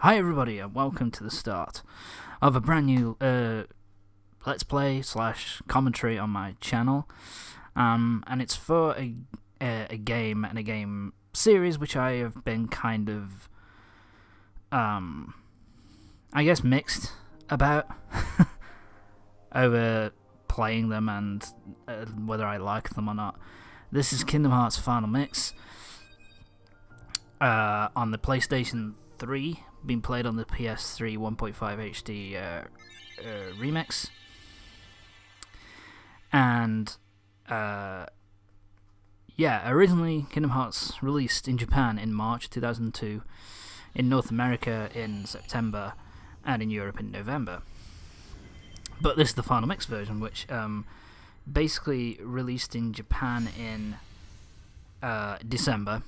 Hi everybody and welcome to the start of a brand new Let's Play / commentary on my channel, and it's for a game and a game series which I have been kind of, I guess, mixed about over playing them and whether I like them or not. This is Kingdom Hearts Final Mix on the PlayStation 3, being played on the PS3 1.5 HD remix, and originally Kingdom Hearts released in Japan in March 2002, in North America in September, and in Europe in November. But this is the Final Mix version, which basically released in Japan in December.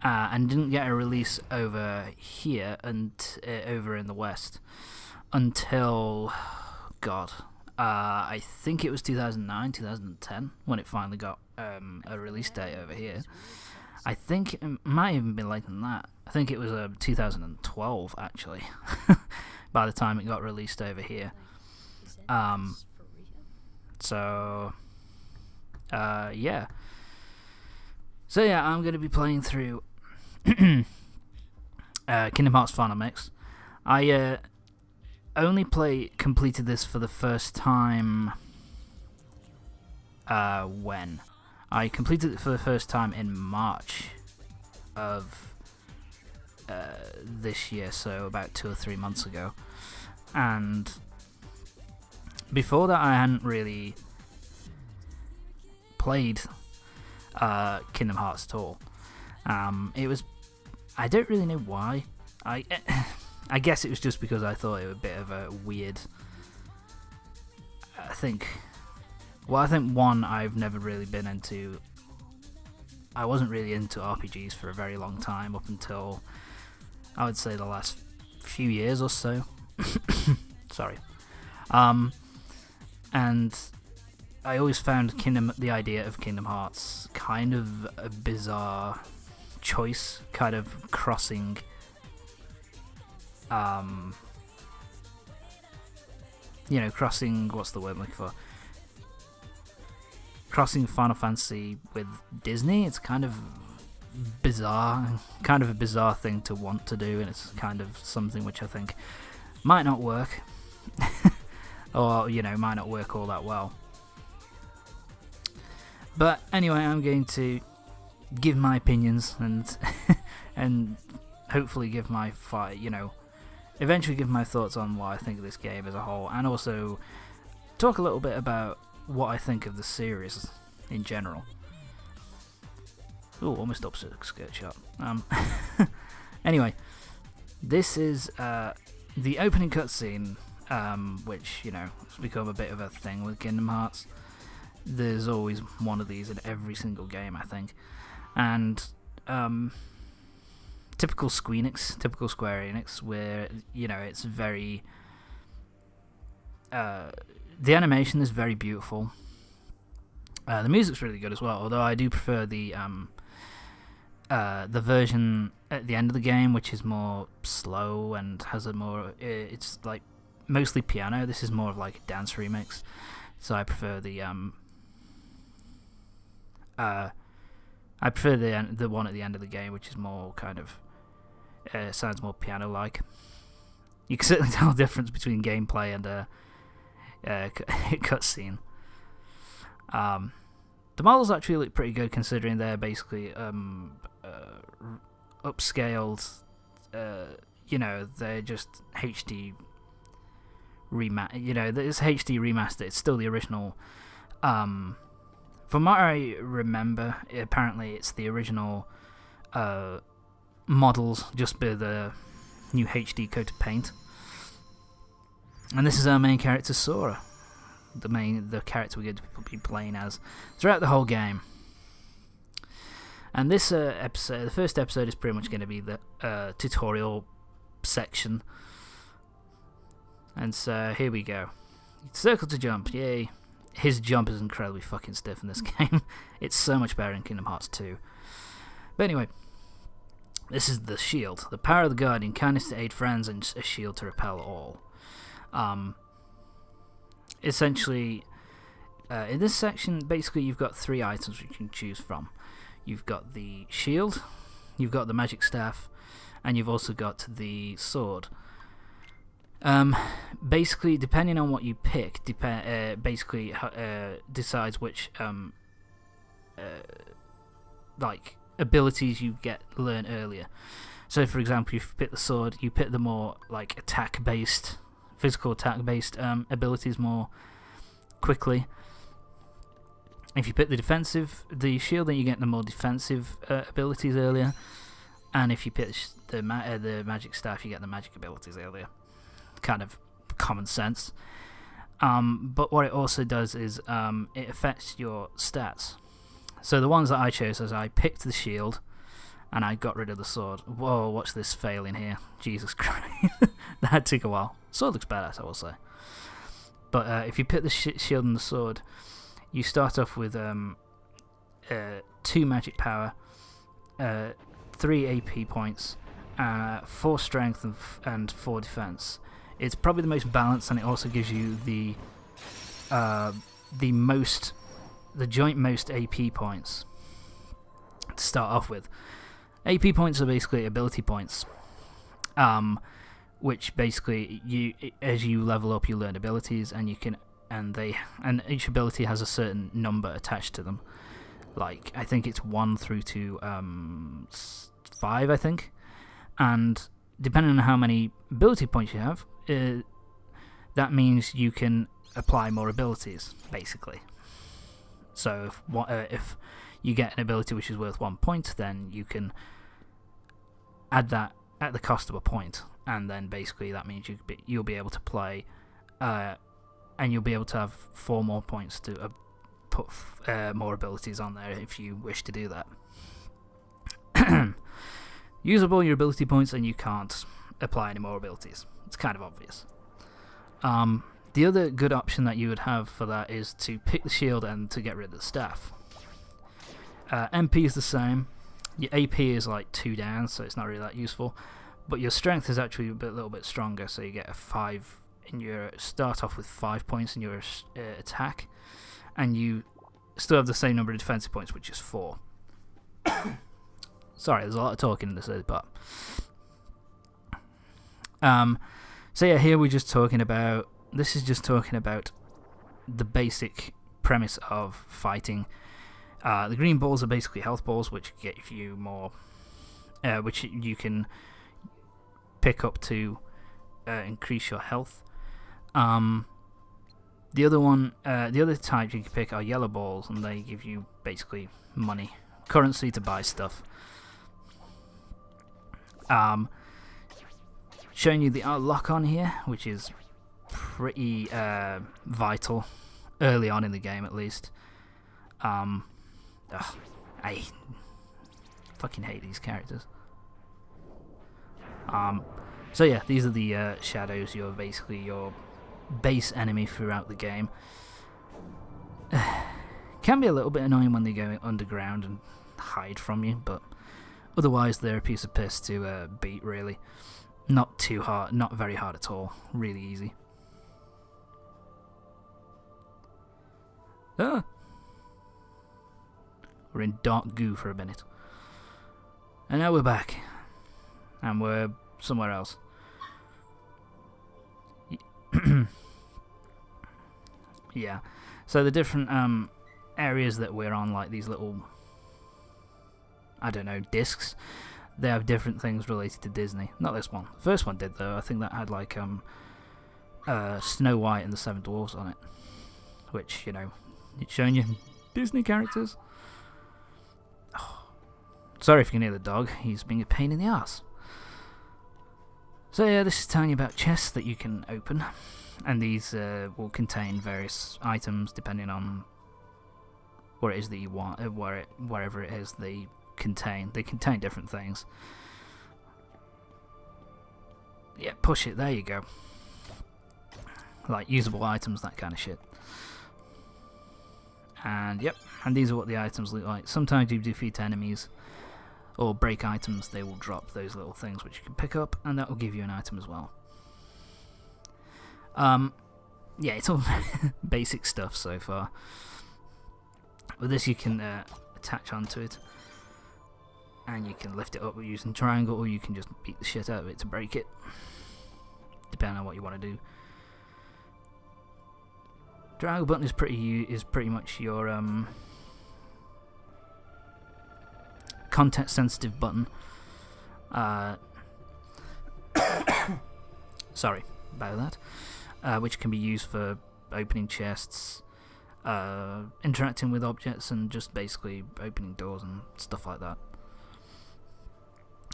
And didn't get a release over here and over in the West until, I think it was 2009, 2010 when it finally got a release date over here. I think it might even be later than that. I think it was 2012 actually, by the time it got released over here. So I'm going to be playing through Kingdom Hearts Final Mix. I only completed this for the first time when? I completed it for the first time in March of this year, so about 2 or 3 months ago. And before that I hadn't really played Kingdom Hearts at all. I don't really know why. I guess it was just because I thought it was a bit of a weird. I think one, I've never really been into. I wasn't really into RPGs for a very long time, up until I would say the last few years or so. Sorry. And I always found the idea of Kingdom Hearts kind of a bizarre choice, kind of crossing what's the word I'm looking for? Crossing Final Fantasy with Disney. It's kind of bizarre, kind of a bizarre thing to want to do, and it's kind of something which I think might not work, or might not work all that well. But anyway, I'm going to give my opinions and and hopefully give my eventually give my thoughts on what I think of this game as a whole, and also talk a little bit about what I think of the series in general. Oh, almost opposite skirt shot. Anyway, this is the opening cutscene, which has become a bit of a thing with Kingdom Hearts. There's always one of these in every single game, I think. And typical Square Enix, where it's very the animation is very beautiful. The music's really good as well, although I do prefer the version at the end of the game, which is more slow and has a more it's like mostly piano. This is more of like a dance remix, so I prefer the the one at the end of the game, which is more kind of sounds more piano-like. You can certainly tell the difference between gameplay and a cutscene. The models actually look pretty good, considering they're basically upscaled. They're just HD it's HD remastered. It's still the original. From what I remember, apparently it's the original models, just with the new HD coat of paint. And this is our main character, Sora, the character we're going to be playing as throughout the whole game. And this episode, the first episode, is pretty much going to be the tutorial section. And so here we go. Circle to jump, yay. His jump is incredibly fucking stiff in this game. It's so much better in Kingdom Hearts 2. But anyway, This is the shield. The power of the Guardian, kindness to aid friends, and a shield to repel all. Essentially, in this section, basically you've got 3 items which you can choose from. You've got the shield, you've got the magic staff, and you've also got the sword. Basically, depending on what you pick, basically decides which like abilities you learn earlier. So, for example, if you pick the sword, you pick the more like physical attack-based abilities more quickly. If you pick the shield, then you get the more defensive abilities earlier. And if you pick the magic staff, you get the magic abilities earlier. Kind of common sense. But what it also does is it affects your stats. So the ones that I chose is I picked the shield and I got rid of the sword. Whoa, watch this failing here. Jesus Christ. That took a while. Sword looks badass, I will say. But if you pick the shield and the sword, you start off with 2 magic power, 3 AP points, 4 strength and 4 defense. It's probably the most balanced, and it also gives you the joint most AP points to start off with. AP points are basically ability points, which basically as you level up, you learn abilities, and each ability has a certain number attached to them. Like I think it's 1 through to 5, I think, and depending on how many ability points you have, that means you can apply more abilities, basically. So if you get an ability which is worth 1 point, then you can add that at the cost of a point, and then basically that means you'll be able to play, and you'll be able to have 4 more points to put more abilities on there if you wish to do that. Use up all your ability points and you can't apply any more abilities. It's kind of obvious. The other good option that you would have for that is to pick the shield and to get rid of the staff. MP is the same. Your AP is like 2 down, so it's not really that useful. But your strength is actually a little bit stronger, so you get a 5 in your start off with 5 points in your attack, and you still have the same number of defensive points, which is 4. Sorry, there's a lot of talking in this part. So yeah, here we're just talking about. This is just talking about the basic premise of fighting. The green balls are basically health balls, which give you more, which you can pick up to increase your health. The other types you can pick are yellow balls, and they give you basically money, currency to buy stuff. Showing you the lock on here, which is pretty vital early on in the game, at least. I fucking hate these characters. So yeah, these are the shadows. You're basically your base enemy throughout the game. Can be a little bit annoying when they go underground and hide from you, but otherwise they're a piece of piss to beat, really. Not too hard, not very hard at all. Really easy. We're in dark goo for a minute. And now we're back. And we're somewhere else. Yeah. So the different areas that we're on, like these little, I don't know, discs, they have different things related to Disney. Not this one. The first one did, though. I think that had like Snow White and the Seven Dwarfs on it. Which, you know, it's showing you Disney characters. Oh. Sorry if you can hear the dog. He's being a pain in the ass. So yeah, this is telling you about chests that you can open. And these will contain various items depending on what it is that you want, wherever it is they contain. They contain different things. Yeah, push it. There you go. Like usable items, that kind of shit. And yep, and these are what the items look like. Sometimes you defeat enemies. or break items, they will drop those little things which you can pick up, and that will give you an item as well. Yeah, it's all basic stuff so far. With this you can attach onto it, and you can lift it up using triangle, or you can just beat the shit out of it to break it, depending on what you want to do. Triangle button is pretty much your context sensitive button. Sorry about that. Which can be used for opening chests, interacting with objects, and just basically opening doors and stuff like that.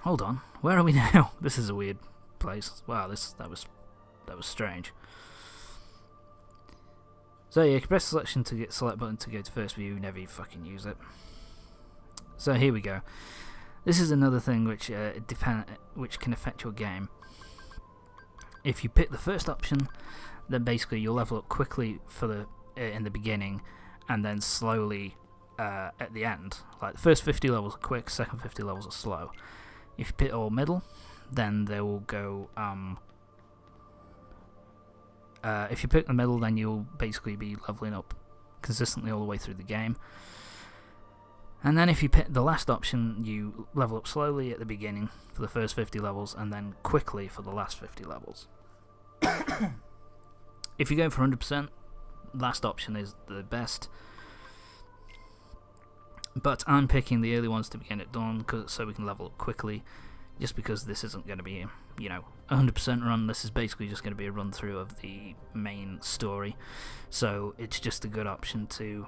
Hold on, where are we now? This is a weird place. Wow, that was strange. So yeah, you can press selection to get select button to go to first view. Never you fucking use it. So here we go. This is another thing which can affect your game. If you pick the first option, then basically you'll level up quickly for the in the beginning, and then slowly at the end. Like the first 50 levels are quick, second 50 levels are slow. If you pick all middle, then they will go. If you pick the middle, then you'll basically be leveling up consistently all the way through the game. And then if you pick the last option, you level up slowly at the beginning for the first 50 levels, and then quickly for the last 50 levels. If you're going for 100%, last option is the best. But I'm picking the early ones to get it done, so we can level up quickly, just because this isn't going to be, 100% run. This is basically just going to be a run through of the main story. So it's just a good option to...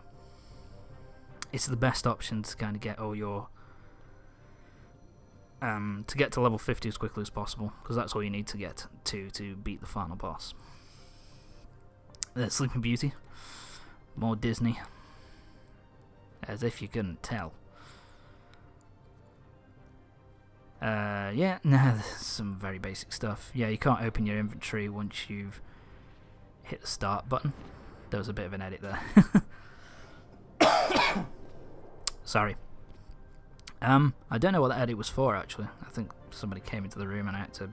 It's the best option to kind of get all your... to get to level 50 as quickly as possible, because that's all you need to get to beat the final boss. Sleeping Beauty. More Disney. As if you couldn't tell. Yeah, no, there's some very basic stuff. Yeah, you can't open your inventory once you've hit the start button. There was a bit of an edit there. Sorry. I don't know what that edit was for, actually. I think somebody came into the room and I had to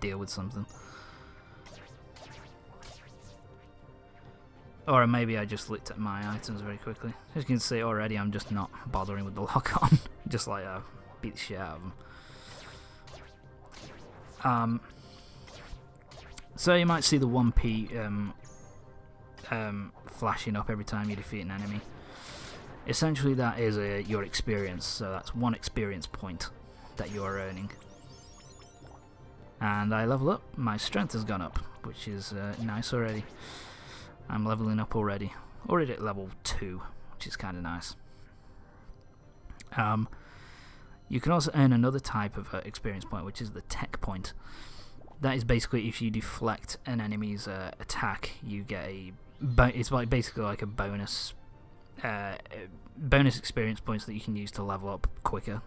deal with something. Or maybe I just looked at my items very quickly. As you can see already, I'm just not bothering with the lock on. Just like beat the shit out of them. So you might see the 1p flashing up every time you defeat an enemy. Essentially that is your experience, so that's 1 experience point that you are earning. And I level up, my strength has gone up, which is nice already. I'm leveling up already at level 2, which is kind of nice. You can also earn another type of experience point, which is the tech point. That is basically if you deflect an enemy's attack, you get it's like basically like a bonus experience points that you can use to level up quicker.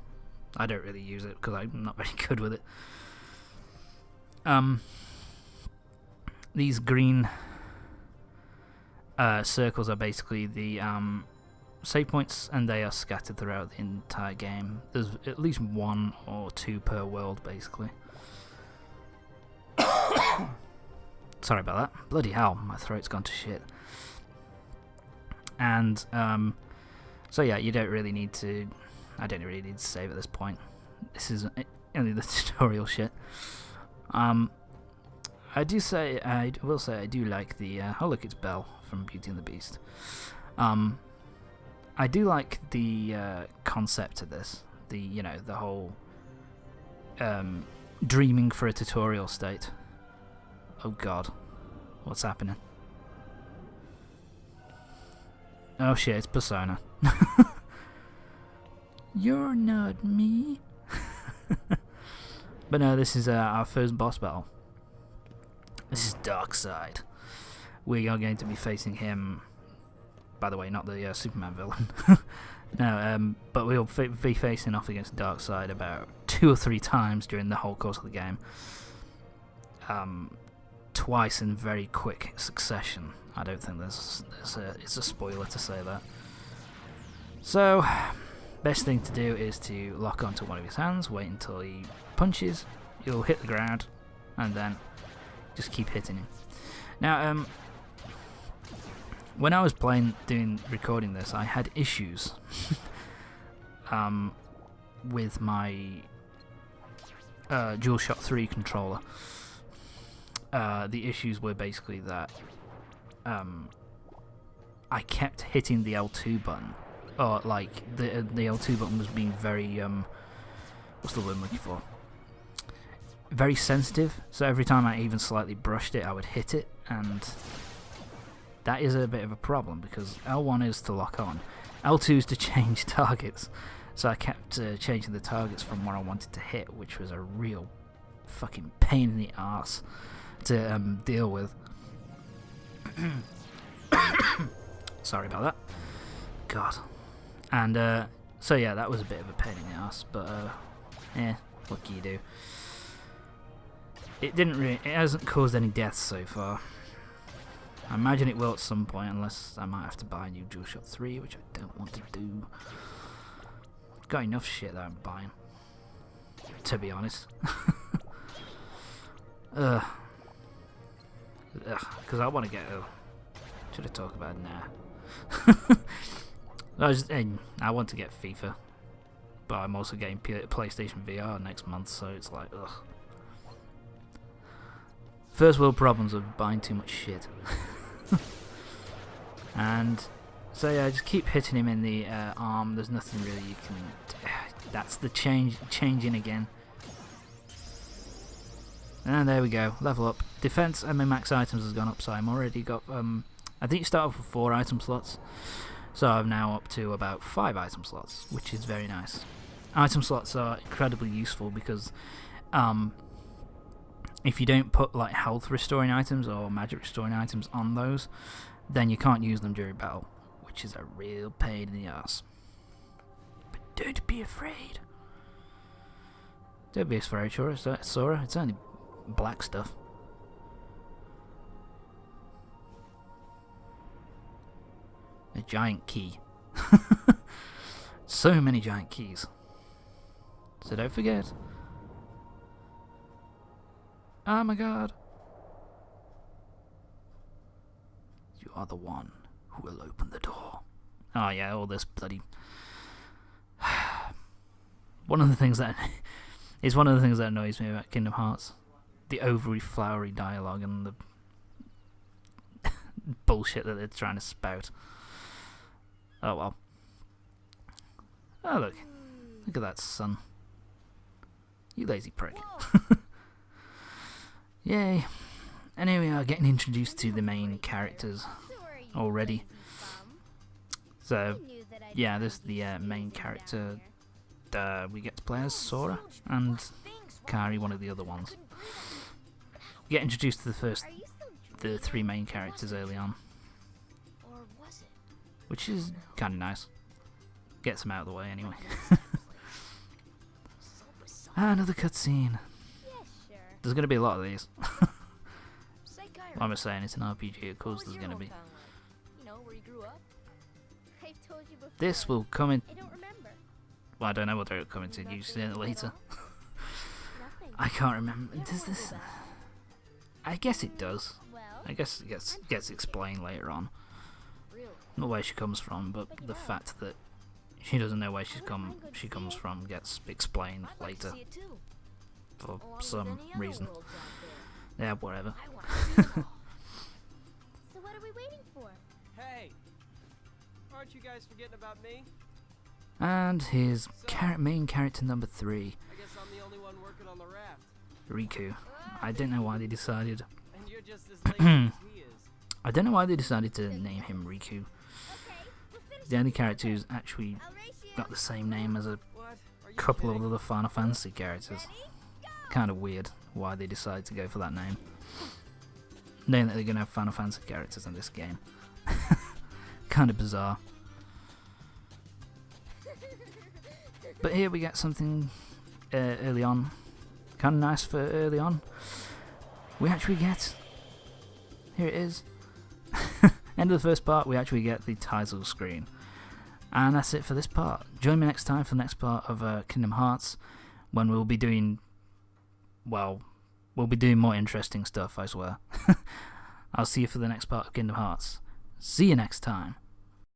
I don't really use it because I'm not very good with it. These green circles are basically the save points, and they are scattered throughout the entire game. There's at least 1 or 2 per world, basically. Sorry about that. Bloody hell, my throat's gone to shit. And so yeah, you don't really need to. I don't really need to save at this point. This is only the tutorial shit. I will say I do like the. Oh look, it's Belle from Beauty and the Beast. I do like the concept of this. The whole dreaming for a tutorial state. Oh god, what's happening? Oh shit, it's Persona. You're not me. But no, this is our first boss battle. This is Darkseid. We are going to be facing him. By the way, not the Superman villain. No, but we'll be facing off against Darkseid about 2 or 3 times during the whole course of the game. Twice in very quick succession. I don't think it's a spoiler to say that. So, best thing to do is to lock onto one of his hands, wait until he punches, you'll hit the ground, and then just keep hitting him. Now, when I was recording this, I had issues with my DualShock 3 controller. The issues were basically that I kept hitting the L2 button, or like the L2 button was being very what's the word I'm looking for? Very sensitive. So every time I even slightly brushed it, I would hit it, and that is a bit of a problem because L1 is to lock on, L2 is to change targets. So I kept changing the targets from what I wanted to hit, which was a real fucking pain in the arse to deal with. Sorry about that. God. And so yeah, that was a bit of a pain in the arse, but what can you do? It hasn't caused any deaths so far. I imagine it will at some point, unless I might have to buy a new DualShock 3, which I don't want to do. Got enough shit that I'm buying, to be honest. Because I want to get should I talk about it now? I want to get FIFA, but I'm also getting PlayStation VR next month, so it's like, ugh. First world problems of buying too much shit. And so yeah, just keep hitting him in the arm. There's nothing really you can. That's the changing again. And there we go. Level up. Defense and my max items has gone up, so I'm already got. I think you start off with 4 item slots, so I'm now up to about 5 item slots, which is very nice. Item slots are incredibly useful because if you don't put like health restoring items or magic restoring items on those, then you can't use them during battle, which is a real pain in the ass. But don't be afraid. Don't be afraid, Sora. It's only black stuff. A giant key. So many giant keys. So don't forget. Oh my god. You are the one who will open the door. Oh yeah, all this bloody... One of the things that annoys me about Kingdom Hearts. The overly flowery dialogue and the bullshit that they're trying to spout. Oh well. Oh look. Look at that sun. You lazy prick. Yay. And here we are getting introduced to the main characters already. So, yeah, this is the main character. We get to play as Sora and Kairi, one of the other ones. We get introduced to the 3 main characters early on, which is kind of nice. Gets them out of the way anyway. Another cutscene. There's going to be a lot of these. What am I saying? It's an RPG, of course there's going to be. This will come in... Well, I don't know whether it'll come into use later. I can't remember. Does this... I guess it does. I guess it gets explained later on. Not where she comes from, but the fact that she doesn't know where she comes from gets explained later. For some reason. Yeah, whatever. So what are we waiting for? Hey! Aren't you guys forgetting about me? And his main character number 3, I guess I'm the only one working on the raft. Riku. I don't know why they decided. And you're just as lazy as he is. I don't know why they decided to name him Riku. He's the only character who's actually got the same name as a couple of other Final Fantasy characters. Kind of weird why they decided to go for that name. Knowing that they're going to have Final Fantasy characters in this game. Kind of bizarre. But here we get something early on. Kind of nice for early on. We actually get... Here it is. End of the first part, we actually get the title screen. And that's it for this part. Join me next time for the next part of Kingdom Hearts, when we'll be doing, well, we'll be doing more interesting stuff, I swear. I'll see you for the next part of Kingdom Hearts. See you next time.